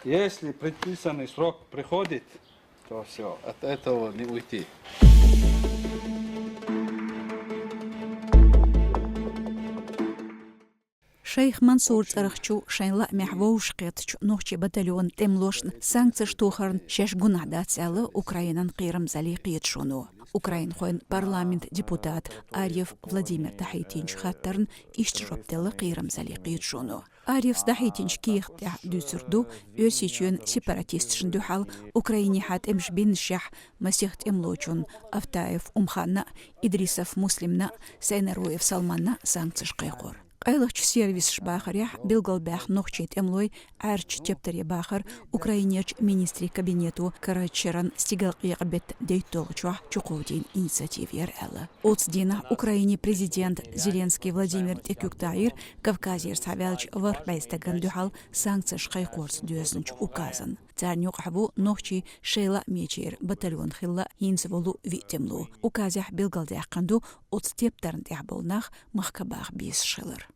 Если предписанный срок приходит, то все, от этого не уйти. شيخ منصور ترخشو شين لا محووش قيتش نوخشي باتاليون تملوشن سانكتش توخرن شش جنح داتسالة أوكراينان قيرم زالي قيتشونو أوكراين خوين بارلامنت ديبوتات آريف فلاديمير دحيتينش خاطرن إشتربتل قيرم زالي قيتشونو آريف دحيتينش كيخ تاع دوسردو يوسيچون سيباراتيستشن دوحال أوكرايني حات امش بين الشح مسيحت املوچون أفتايف أمخانا إدريسف مسلمنا سينرويف سلمانا سانكتش قيقور Айлыч сервис шбахарях билгалбях нохчет эмлой арч чептере бахар Украинеч министри кабинету карачеран стигалqyqbet дейтолчуах чукудин инициативер элла. Оцдина Украине президент Зеленский Владимир Текюктаир Кавказер Савялч варбайстаган духал санкция шқайқорс дюзынч указан. Царнюк хабу нохчи шейла мечер батальон хилла инсволу витемлу. Указях билгалдях канду оцтептерн тяхболнах махкабах бис шилер.